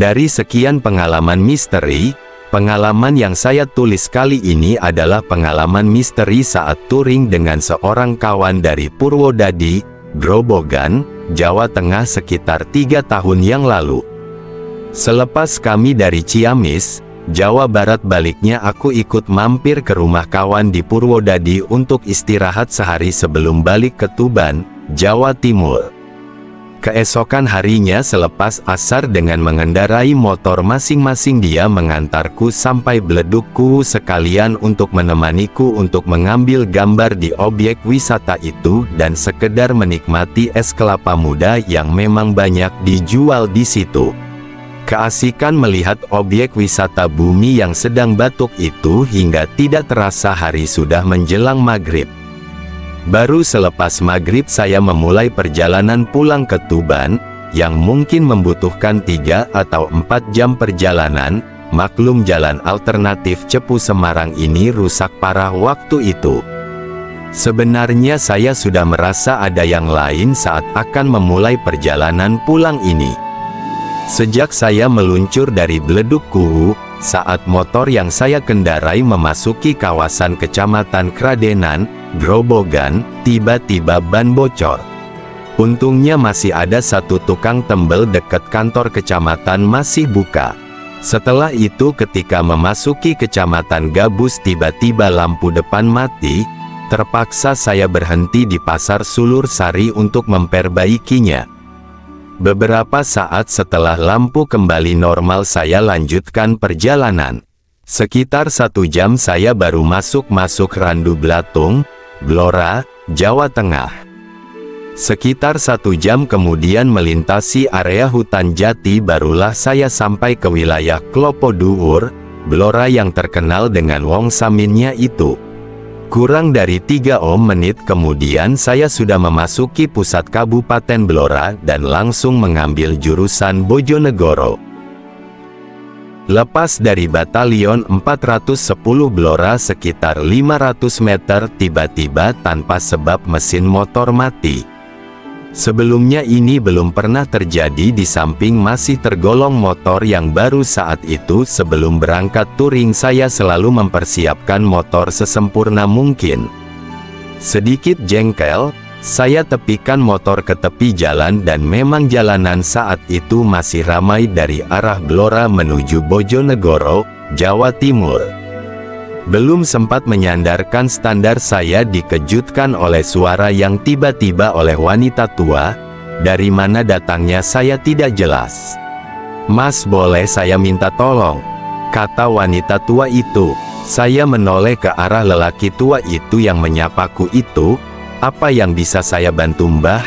Dari sekian pengalaman misteri, pengalaman yang saya tulis kali ini adalah pengalaman misteri saat touring dengan seorang kawan dari Purwodadi, Grobogan, Jawa Tengah sekitar 3 tahun yang lalu. Selepas kami dari Ciamis, Jawa Barat, baliknya aku ikut mampir ke rumah kawan di Purwodadi untuk istirahat sehari sebelum balik ke Tuban, Jawa Timur. Keesokan harinya selepas asar dengan mengendarai motor masing-masing dia mengantarku sampai Beledukku sekalian untuk menemaniku untuk mengambil gambar di objek wisata itu dan sekedar menikmati es kelapa muda yang memang banyak dijual di situ. Keasikan melihat objek wisata bumi yang sedang batuk itu hingga tidak terasa hari sudah menjelang maghrib. Baru selepas maghrib saya memulai perjalanan pulang ke Tuban, yang mungkin membutuhkan 3 atau 4 jam perjalanan. Maklum jalan alternatif Cepu Semarang ini rusak parah waktu itu. Sebenarnya saya sudah merasa ada yang lain saat akan memulai perjalanan pulang ini. Sejak saya meluncur dari Beledukku, saat motor yang saya kendarai memasuki kawasan Kecamatan Kradenan, Grobogan, tiba-tiba ban bocor. Untungnya masih ada satu tukang tembel dekat kantor kecamatan masih buka. Setelah itu ketika memasuki Kecamatan Gabus tiba-tiba lampu depan mati, terpaksa saya berhenti di Pasar Sulur Sari untuk memperbaikinya. Beberapa saat setelah lampu kembali normal saya lanjutkan perjalanan. Sekitar 1 jam saya baru masuk Randu Blatung, Blora, Jawa Tengah. Sekitar 1 jam kemudian melintasi area hutan jati barulah saya sampai ke wilayah Klopo Dhuwur, Blora yang terkenal dengan wong saminnya itu. Kurang dari 3 menit kemudian saya sudah memasuki pusat Kabupaten Blora dan langsung mengambil jurusan Bojonegoro. Lepas dari Batalion 410 Blora sekitar 500 meter tiba-tiba tanpa sebab mesin motor mati. Sebelumnya ini belum pernah terjadi di samping masih tergolong motor yang baru saat itu. Sebelum berangkat touring saya selalu mempersiapkan motor sesempurna mungkin. Sedikit jengkel, saya tepikan motor ke tepi jalan dan memang jalanan saat itu masih ramai dari arah Blora menuju Bojonegoro, Jawa Timur. Belum sempat menyandarkan standar saya dikejutkan oleh suara yang tiba-tiba oleh wanita tua, dari mana datangnya saya tidak jelas. "Mas, boleh saya minta tolong?" kata wanita tua itu. Saya menoleh ke arah lelaki tua itu yang menyapaku itu. "Apa yang bisa saya bantu, Mbah?"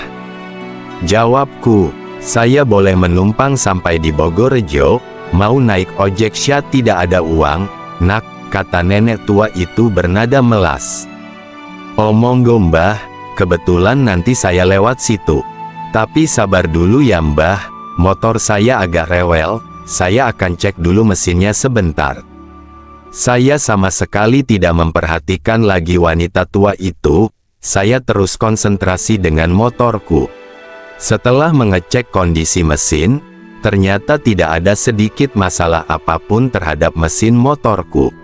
jawabku. "Saya boleh menumpang sampai di Bogorjo, mau naik ojek sya tidak ada uang, Nak," kata nenek tua itu bernada melas. "Oh monggo Mbah, kebetulan nanti saya lewat situ. Tapi sabar dulu ya Mbah, motor saya agak rewel, saya akan cek dulu mesinnya sebentar." Saya sama sekali tidak memperhatikan lagi wanita tua itu. Saya terus konsentrasi dengan motorku. Setelah mengecek kondisi mesin, ternyata tidak ada sedikit masalah apapun terhadap mesin motorku.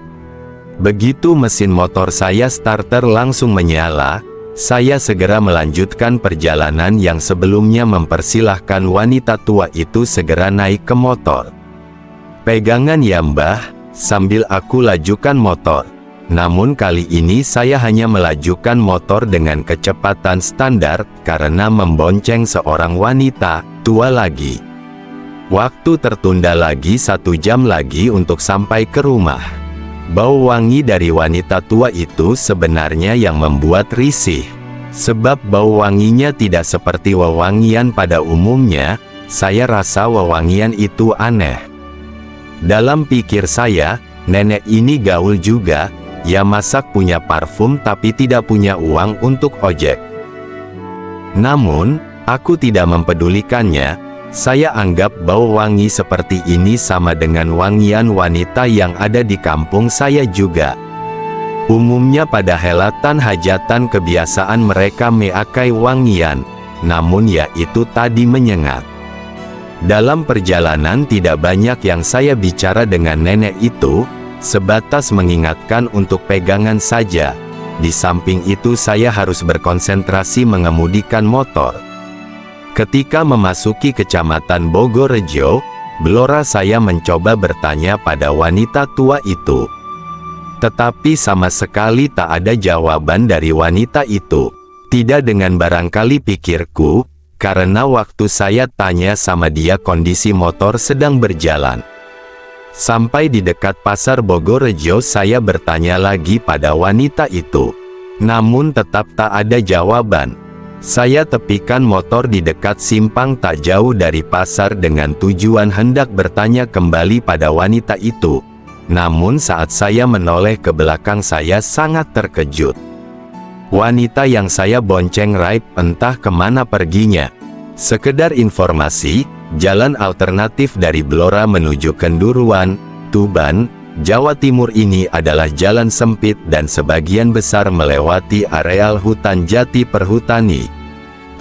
Begitu mesin motor saya starter langsung menyala, saya segera melanjutkan perjalanan yang sebelumnya mempersilahkan wanita tua itu segera naik ke motor. "Pegangan ya Mbah," sambil aku lajukan motor. Namun kali ini saya hanya melajukan motor dengan kecepatan standar, karena membonceng seorang wanita tua lagi. Waktu tertunda lagi 1 jam lagi untuk sampai ke rumah. Bau wangi dari wanita tua itu sebenarnya yang membuat risih. Sebab bau wanginya tidak seperti wewangian pada umumnya, saya rasa wewangian itu aneh. Dalam pikir saya, nenek ini gaul juga. Ya masak punya parfum tapi tidak punya uang untuk ojek. Namun, aku tidak mempedulikannya. Saya anggap bau wangi seperti ini sama dengan wangian wanita yang ada di kampung saya juga. Umumnya pada helatan hajatan kebiasaan mereka memakai wangian, namun ya itu tadi menyengat. Dalam perjalanan tidak banyak yang saya bicara dengan nenek itu, sebatas mengingatkan untuk pegangan saja. Di samping itu saya harus berkonsentrasi mengemudikan motor. Ketika memasuki Kecamatan Bogorejo, Blora saya mencoba bertanya pada wanita tua itu. Tetapi sama sekali tak ada jawaban dari wanita itu. Tidak dengan barangkali pikirku, karena waktu saya tanya sama dia kondisi motor sedang berjalan. Sampai di dekat pasar Bogorejo saya bertanya lagi pada wanita itu. Namun tetap tak ada jawaban. Saya tepikan motor di dekat simpang tak jauh dari pasar dengan tujuan hendak bertanya kembali pada wanita itu. Namun saat saya menoleh ke belakang saya sangat terkejut. Wanita yang saya bonceng raib entah kemana perginya. Sekedar informasi, jalan alternatif dari Blora menuju Kenduruan, Tuban, Jawa Timur ini adalah jalan sempit dan sebagian besar melewati areal hutan jati perhutani.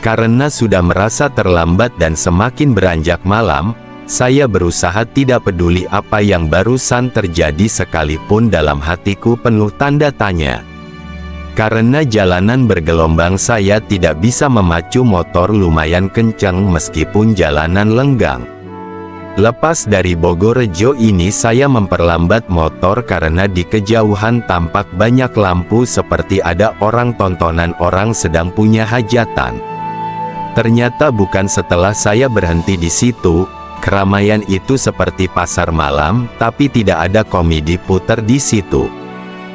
Karena sudah merasa terlambat dan semakin beranjak malam, saya berusaha tidak peduli apa yang barusan terjadi sekalipun dalam hatiku penuh tanda tanya. Karena jalanan bergelombang saya tidak bisa memacu motor lumayan kencang meskipun jalanan lenggang. Lepas dari Bogorejo ini saya memperlambat motor karena di kejauhan tampak banyak lampu seperti ada orang tontonan orang sedang punya hajatan. Ternyata bukan. Setelah saya berhenti di situ, keramaian itu seperti pasar malam, tapi tidak ada komedi puter di situ.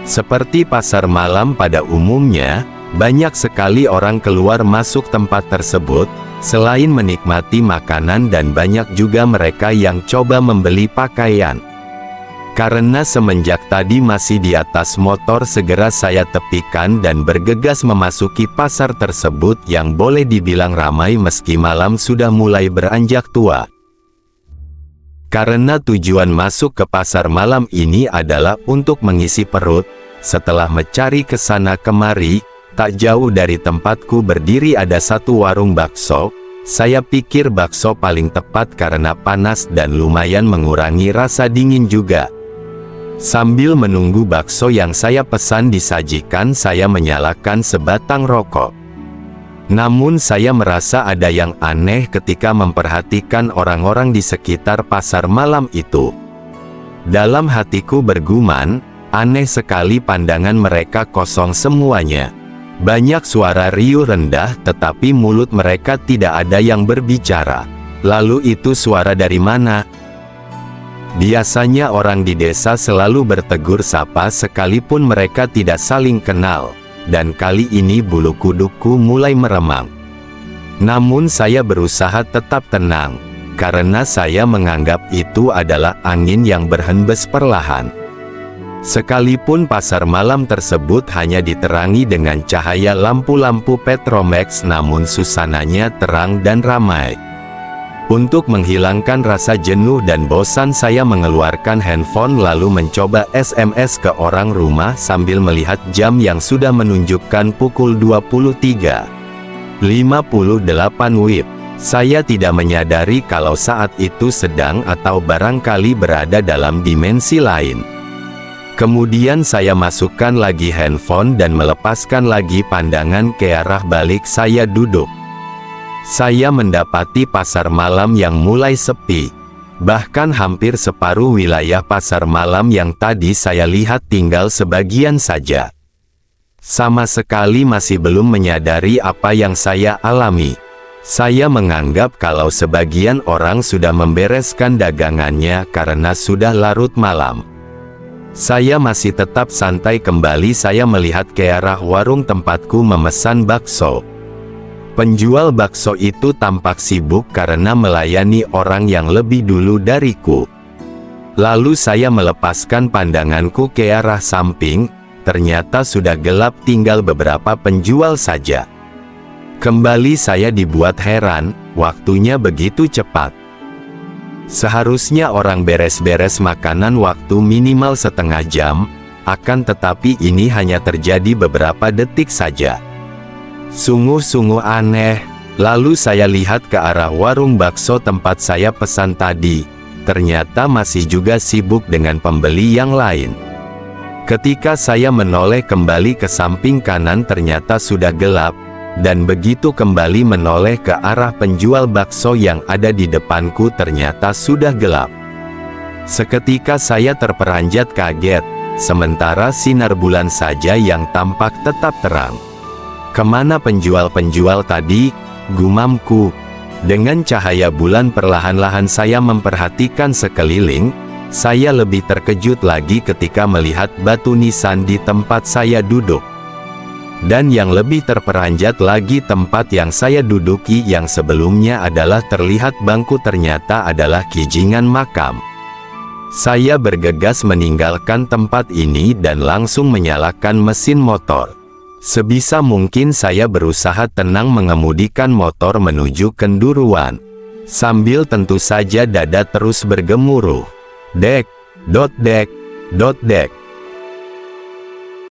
Seperti pasar malam pada umumnya, banyak sekali orang keluar masuk tempat tersebut, selain menikmati makanan dan banyak juga mereka yang coba membeli pakaian. Karena semenjak tadi masih di atas motor segera saya tepikan dan bergegas memasuki pasar tersebut yang boleh dibilang ramai meski malam sudah mulai beranjak tua. Karena tujuan masuk ke pasar malam ini adalah untuk mengisi perut, setelah mencari ke sana kemari, tak jauh dari tempatku berdiri ada satu warung bakso. Saya pikir bakso paling tepat karena panas dan lumayan mengurangi rasa dingin juga. Sambil menunggu bakso yang saya pesan disajikan, saya menyalakan sebatang rokok. Namun saya merasa ada yang aneh ketika memperhatikan orang-orang di sekitar pasar malam itu. Dalam hatiku bergumam, aneh sekali pandangan mereka kosong semuanya. Banyak suara riuh rendah tetapi mulut mereka tidak ada yang berbicara. Lalu itu suara dari mana? Biasanya orang di desa selalu bertegur sapa sekalipun mereka tidak saling kenal. Dan kali ini bulu kudukku mulai meremang. Namun saya berusaha tetap tenang, karena saya menganggap itu adalah angin yang berhembus perlahan. Sekalipun pasar malam tersebut hanya diterangi dengan cahaya lampu-lampu Petromax, namun suasananya terang dan ramai. Untuk menghilangkan rasa jenuh dan bosan saya mengeluarkan handphone lalu mencoba SMS ke orang rumah sambil melihat jam yang sudah menunjukkan pukul 23.58 WIB. Saya tidak menyadari kalau saat itu sedang atau barangkali berada dalam dimensi lain. Kemudian saya masukkan lagi handphone dan melepaskan lagi pandangan ke arah balik saya duduk. Saya mendapati pasar malam yang mulai sepi. Bahkan hampir separuh wilayah pasar malam yang tadi saya lihat tinggal sebagian saja. Sama sekali masih belum menyadari apa yang saya alami. Saya menganggap kalau sebagian orang sudah membereskan dagangannya karena sudah larut malam. Saya masih tetap santai kembali. Saya melihat ke arah warung tempatku memesan bakso. Penjual bakso itu tampak sibuk karena melayani orang yang lebih dulu dariku. Lalu saya melepaskan pandanganku ke arah samping, ternyata sudah gelap tinggal beberapa penjual saja. Kembali saya dibuat heran, waktunya begitu cepat. Seharusnya orang beres-beres makanan waktu minimal setengah jam, akan tetapi ini hanya terjadi beberapa detik saja. Sungguh-sungguh aneh. Lalu saya lihat ke arah warung bakso tempat saya pesan tadi. Ternyata masih juga sibuk dengan pembeli yang lain. Ketika saya menoleh kembali ke samping kanan, ternyata sudah gelap. Dan begitu kembali menoleh ke arah penjual bakso yang ada di depanku, ternyata sudah gelap. Seketika saya terperanjat kaget, sementara sinar bulan saja yang tampak tetap terang. "Kemana penjual-penjual tadi?" gumamku. Dengan cahaya bulan perlahan-lahan saya memperhatikan sekeliling. Saya lebih terkejut lagi ketika melihat batu nisan di tempat saya duduk. Dan yang lebih terperanjat lagi, tempat yang saya duduki yang sebelumnya adalah terlihat bangku, ternyata adalah kijingan makam. Saya bergegas meninggalkan tempat ini dan langsung menyalakan mesin motor. Sebisa mungkin saya berusaha tenang mengemudikan motor menuju Kenduruan. Sambil tentu saja dada terus bergemuruh. Dek, dot dek, dot dek.